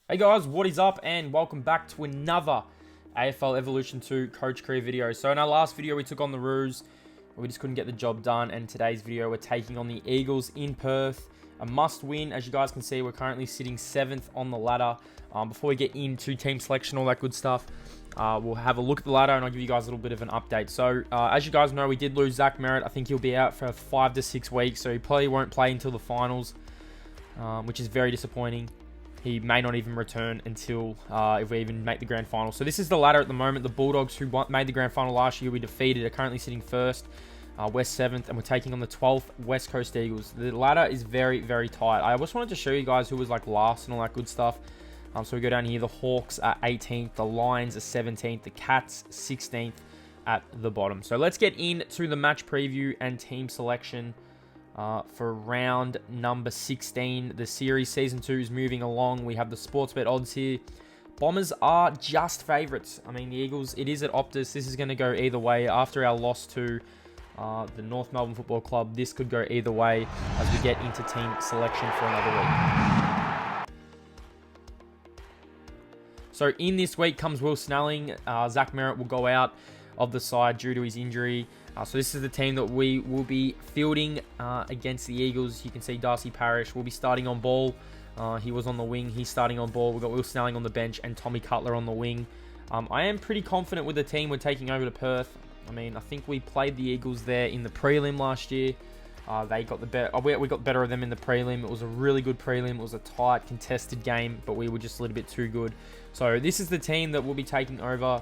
Hey guys, what is up and welcome back to another AFL Evolution 2 Coach Career video. So in our last video we took on the Roos, we just couldn't get the job done, and today's video we're taking on the Eagles in Perth. A must win. As you guys can see, we're currently sitting 7th on the ladder. Before we get into team selection, all that good stuff, we'll have a look at the ladder and I'll give you guys a little bit of an update. So as you guys know, we did lose Zach Merritt. I think he'll be out for 5 to 6 weeks, so he probably won't play until the finals, which is very disappointing. He may not even return until if we even make the grand final. So this is the ladder at the moment. The Bulldogs, who made the grand final last year, we defeated, are currently sitting 1st. We're 7th, and we're taking on the 12th West Coast Eagles. The ladder is very, very tight. I just wanted to show you guys who was like last and all that good stuff. So we go down here. The Hawks are 18th. The Lions are 17th. The Cats 16th at the bottom. So let's get into the match preview and team selection. For round number 16. The series season 2 is moving along. We have the Sportsbet odds here. Bombers are just favourites. I mean, the Eagles, it is at Optus. This is going to go either way. After our loss to the North Melbourne Football Club, this could go either way as we get into team selection for another week. So in this week comes Will Snelling. Zach Merritt will go out of the side due to his injury. So this is the team that we will be fielding against the Eagles. You can see Darcy Parish will be starting on ball. He was on the wing. He's starting on ball. We've got Will Snelling on the bench and Tommy Cutler on the wing. I am pretty confident with the team we're taking over to Perth. I mean, I think we played the Eagles there in the prelim last year. They got the better. We got better of them in the prelim. It was a really good prelim. It was a tight, contested game, but we were just a little bit too good. So this is the team that we'll be taking over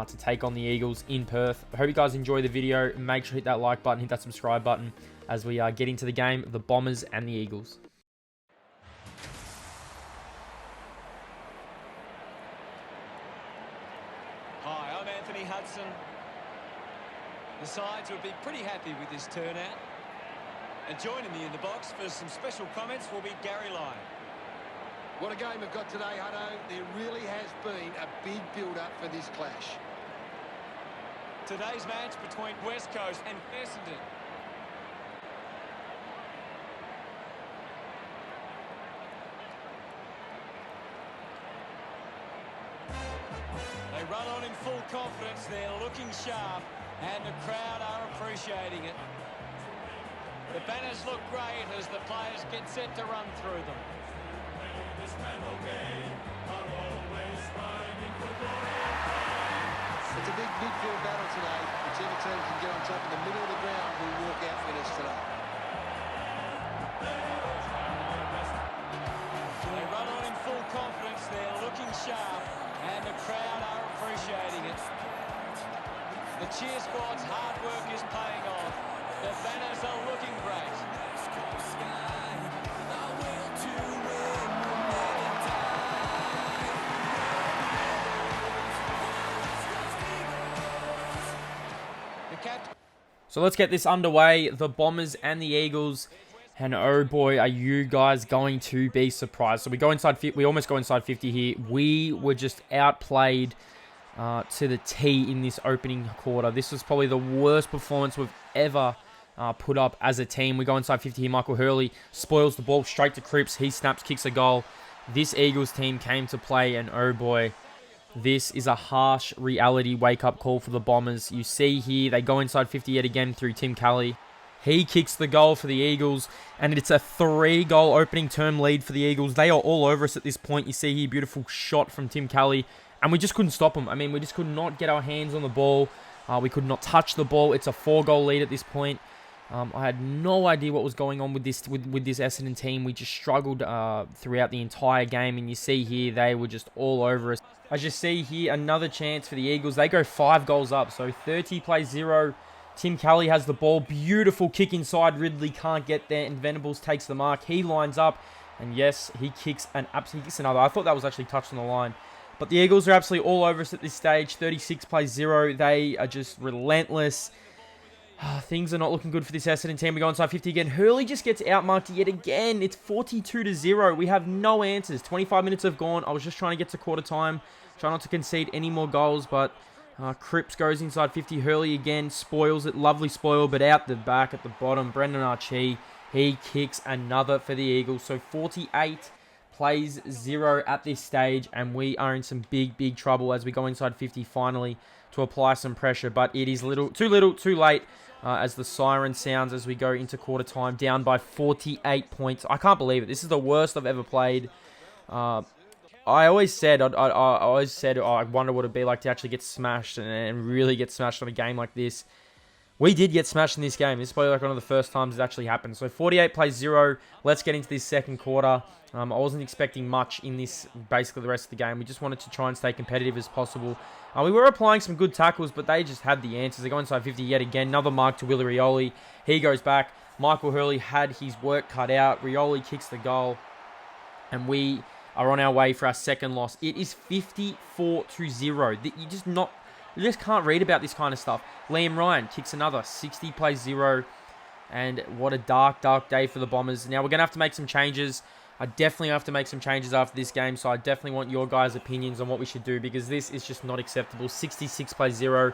to take on the Eagles in Perth. I hope you guys enjoy the video. Make sure to hit that like button, hit that subscribe button as we get into the game, the Bombers and the Eagles. Hi, I'm Anthony Hudson. The sides would be pretty happy with this turnout. And joining me in the box for some special comments will be Gary Lyon. What a game we've got today, Hutto. There really has been a big build-up for this clash. Today's match between West Coast and Essendon. They run on in full confidence. They're looking sharp, and the crowd are appreciating it. The banners look great as the players get set to run through them. It's a big midfield battle today. Whichever team can get on top of the middle of the ground will walk out winners today. They run on in full confidence. They're looking sharp, and the crowd are appreciating it. The cheer squad's hard work is paying off. The banners are looking great. So let's get this underway. The Bombers and the Eagles. And oh boy, are you guys going to be surprised. So we almost go inside 50 here. We were just outplayed to the T in this opening quarter. This was probably the worst performance we've ever put up as a team. We go inside 50 here. Michael Hurley spoils the ball straight to Cripps. He snaps, kicks a goal. This Eagles team came to play, and oh boy, this is a harsh reality wake-up call for the Bombers. You see here, they go inside 50 yet again through Tim Kelly. He kicks the goal for the Eagles, and it's a 3-goal opening term lead for the Eagles. They are all over us at this point. You see here, beautiful shot from Tim Kelly, and we just couldn't stop them. I mean, we just could not get our hands on the ball. We could not touch the ball. It's a 4-goal lead at this point. I had no idea what was going on with this Essendon team. We just struggled throughout the entire game, and you see here, they were just all over us. As you see here, another chance for the Eagles. They go 5 goals up, so 30 plays 0. Tim Kelly has the ball. Beautiful kick inside. Ridley can't get there, and Venables takes the mark. He lines up, and yes, he kicks another. I thought that was actually touched on the line. But the Eagles are absolutely all over us at this stage. 36 plays 0. They are just relentless. Things are not looking good for this Essendon team. We go inside 50 again. Hurley just gets outmarked yet again. It's 42-0. We have no answers. 25 minutes have gone. I was just trying to get to quarter time. Try not to concede any more goals, but Cripps goes inside 50. Hurley again spoils it. Lovely spoil, but out the back at the bottom. Brendan Archie, he kicks another for the Eagles. So 48 plays 0 at this stage, and we are in some big trouble as we go inside 50 finally to apply some pressure. But it is too little, too late. As the siren sounds as we go into quarter time, down by 48 points. I can't believe it. This is the worst I've ever played. I always said, I wonder what it'd be like to actually get smashed and really get smashed on a game like this. We did get smashed in this game. This is probably like one of the first times it actually happened. So 48 plays 0. Let's get into this second quarter. I wasn't expecting much in this, basically the rest of the game. We just wanted to try and stay competitive as possible. We were applying some good tackles, but they just had the answers. They go inside 50 yet again. Another mark to Willie Rioli. He goes back. Michael Hurley had his work cut out. Rioli kicks the goal. And we are on our way for our second loss. It is 54-0. You just can't read about this kind of stuff. Liam Ryan kicks another. 60 plays 0. And what a dark day for the Bombers. Now, we're going to have to make some changes. I definitely have to make some changes after this game, so I definitely want your guys' opinions on what we should do, because this is just not acceptable. 66 plays 0.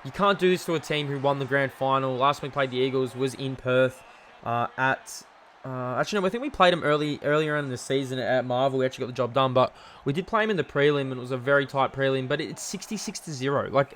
You can't do this to a team who won the grand final. Last time we played the Eagles was in Perth actually, no, I think we played them earlier in the season at Marvel. We actually got the job done, but we did play them in the prelim, and it was a very tight prelim, but it's 66-0. Like,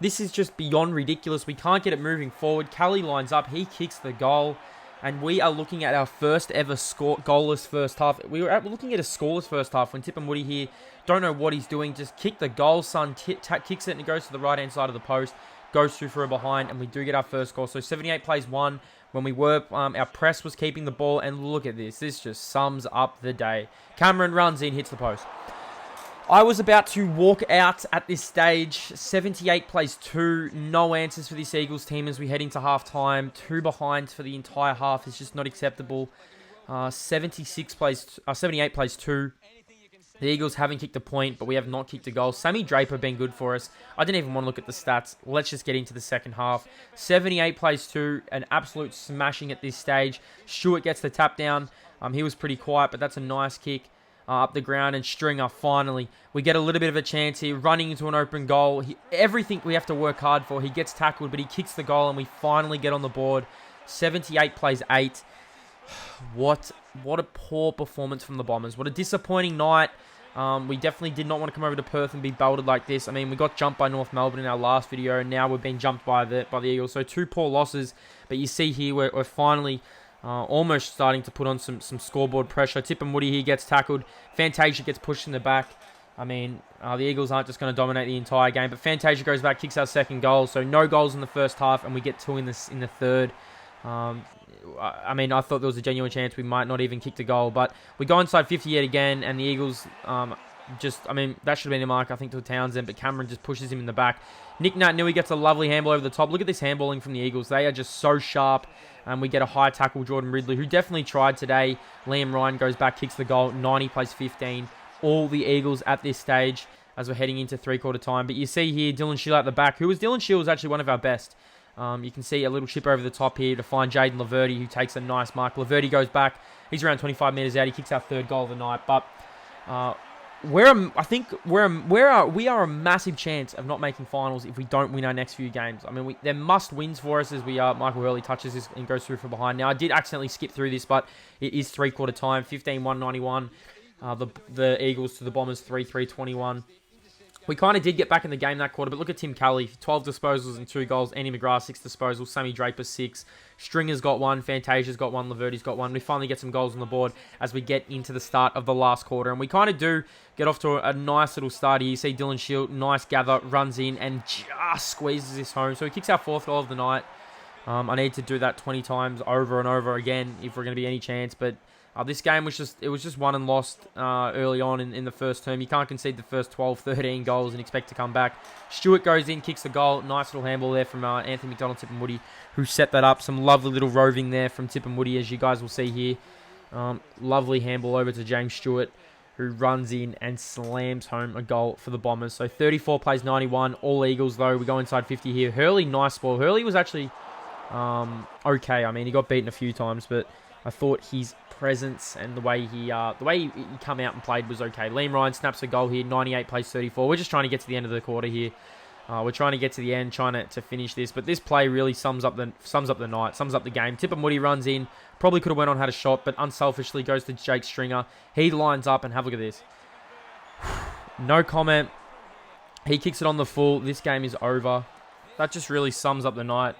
this is just beyond ridiculous. We can't get it moving forward. Kelly lines up. He kicks the goal. And we are looking at our first ever goalless first half. We're looking at a scoreless first half when Tip and Woody here don't know what he's doing. Just kick the goal, son. Kicks it and it goes to the right-hand side of the post. Goes through for a behind, and we do get our first goal. So 78 plays 1. When we were, our press was keeping the ball. And look at this. This just sums up the day. Cameron runs in, hits the post. I was about to walk out at this stage. 78 plays 2. No answers for this Eagles team as we head into halftime. 2 behind for the entire half is just not acceptable. 78 plays 2. The Eagles haven't kicked a point, but we have not kicked a goal. Sammy Draper been good for us. I didn't even want to look at the stats. Let's just get into the second half. 78 plays 2. An absolute smashing at this stage. Stewart gets the tap down. He was pretty quiet, but that's a nice kick. Up the ground, and Stringer, finally, we get a little bit of a chance here, running into an open goal. Everything we have to work hard for. He gets tackled, but he kicks the goal, and we finally get on the board. 78 plays 8. What a poor performance from the Bombers. What a disappointing night. We definitely did not want to come over to Perth and be belted like this. I mean, we got jumped by North Melbourne in our last video, and now we've been jumped by the Eagles. So 2 poor losses, but you see here we're finally almost starting to put on some scoreboard pressure. Tip and Woody here gets tackled. Fantasia gets pushed in the back. I mean, the Eagles aren't just going to dominate the entire game, but Fantasia goes back, kicks our second goal. So no goals in the first half, and we get 2 in the third. I mean, I thought there was a genuine chance we might not even kick the goal, but we go inside 50 yet again, and the Eagles that should have been a mark, I think, to Townsend, but Cameron just pushes him in the back. Nick Naitanui gets a lovely handball over the top. Look at this handballing from the Eagles. They are just so sharp. And we get a high tackle, Jordan Ridley, who definitely tried today. Liam Ryan goes back, kicks the goal. 90 plays 15. All the Eagles at this stage as we're heading into three-quarter time. But you see here Dylan Shield at the back. Dylan Shield was actually one of our best. You can see a little chip over the top here to find Jaden Laverty, who takes a nice mark. Laverty goes back. He's around 25 metres out. He kicks our third goal of the night. But we are a massive chance of not making finals if we don't win our next few games. I mean, they're must wins for us as we are. Michael Hurley touches this and goes through from behind. Now, I did accidentally skip through this, but it is three-quarter time. 15-1-91. The Eagles to the Bombers 3-3-21. We kind of did get back in the game that quarter, but look at Tim Kelly, 12 disposals and 2 goals. Andy McGrath, 6 disposals. Sammy Draper, 6. Stringer's got 1. Fantasia's got 1. Laverty's got 1. We finally get some goals on the board as we get into the start of the last quarter. And we kind of do get off to a nice little start here. You see Dylan Shield, nice gather, runs in and just squeezes this home. So he kicks our 4th goal of the night. I need to do that 20 times over and over again if we're going to be any chance, but this game was just won and lost early on in the first term. You can't concede the first 12, 13 goals and expect to come back. Stewart goes in, kicks the goal. Nice little handball there from Anthony McDonald, Tip and Woody, who set that up. Some lovely little roving there from Tip and Woody, as you guys will see here. Lovely handball over to James Stewart, who runs in and slams home a goal for the Bombers. So 34 plays 91. All Eagles, though. We go inside 50 here. Hurley, nice ball. Hurley was actually okay. I mean, he got beaten a few times, but I thought his presence and the way he come out and played was okay. Liam Ryan snaps a goal here. 98 plays 34. We're just trying to get to the end of the quarter here. We're trying to get to the end, trying to finish this. But this play really sums up the night, sums up the game. Tipper Moody runs in. Probably could have went on, had a shot, but unselfishly goes to Jake Stringer. He lines up, and have a look at this. No comment. He kicks it on the full. This game is over. That just really sums up the night.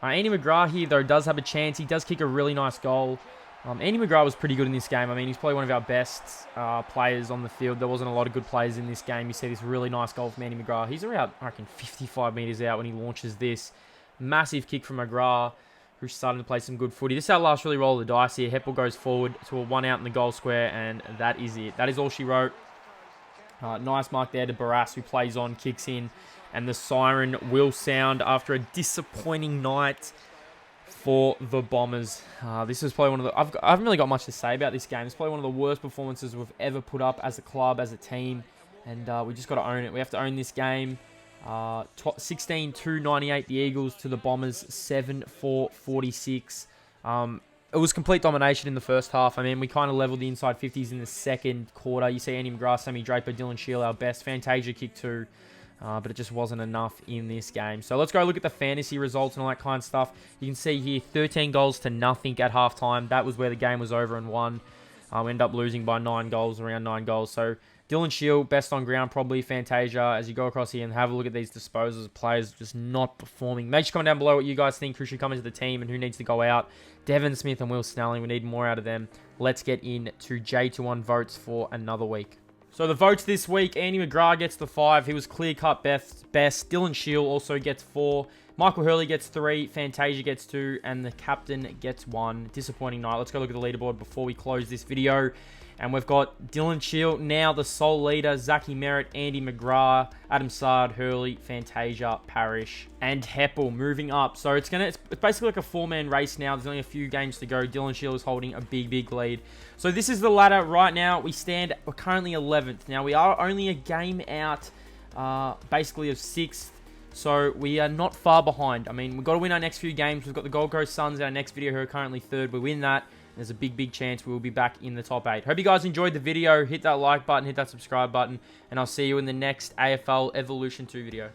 Andy McGrath here, though, does have a chance. He does kick a really nice goal. Andy McGrath was pretty good in this game. I mean, he's probably one of our best players on the field. There wasn't a lot of good players in this game. You see this really nice goal from Andy McGrath. He's around, I reckon, 55 metres out when he launches this. Massive kick from McGrath, who's starting to play some good footy. This is our last really roll of the dice here. Heppel goes forward to a 1 out in the goal square, and that is it. That is all she wrote. Nice mark there to Barras, who plays on, kicks in, and the siren will sound after a disappointing night for the Bombers. This is probably one of the... I haven't really got much to say about this game. It's probably one of the worst performances we've ever put up as a club, as a team, and we just got to own it. We have to own this game. 16-2-98 the Eagles to the Bombers, 7-4-46. It was complete domination in the first half. I mean, we kind of leveled the inside 50s in the second quarter. You see Andy McGrath, Sammy Draper, Dylan Shield, our best. Fantasia kick 2. But it just wasn't enough in this game. So let's go look at the fantasy results and all that kind of stuff. You can see here 13 goals to nothing at halftime. That was where the game was over and won. We ended up losing by 9 goals, around 9 goals. So Dylan Shield, best on ground, probably Fantasia. As you go across here and have a look at these disposals of players just not performing. Make sure to comment down below what you guys think, who should come into the team and who needs to go out. Devon Smith and Will Snelling, we need more out of them. Let's get into J21 votes for another week. So the votes this week, Andy McGrath gets the 5. He was clear-cut best. Dylan Shield also gets 4. Michael Hurley gets 3. Fantasia gets 2. And the captain gets 1. Disappointing night. Let's go look at the leaderboard before we close this video. And we've got Dylan Shield now the sole leader. Zachy Merritt, Andy McGrath, Adam Sard, Hurley, Fantasia, Parrish, and Heppel moving up. So it's basically like a 4-man race now. There's only a few games to go. Dylan Shield is holding a big lead. So this is the ladder right now. We're currently 11th. Now we are only a game out, basically of 6th. So we are not far behind. I mean, we've got to win our next few games. We've got the Gold Coast Suns, our next video, who are currently 3rd. We win that. There's a big chance we will be back in the top 8. Hope you guys enjoyed the video. Hit that like button, hit that subscribe button, and I'll see you in the next AFL Evolution 2 video.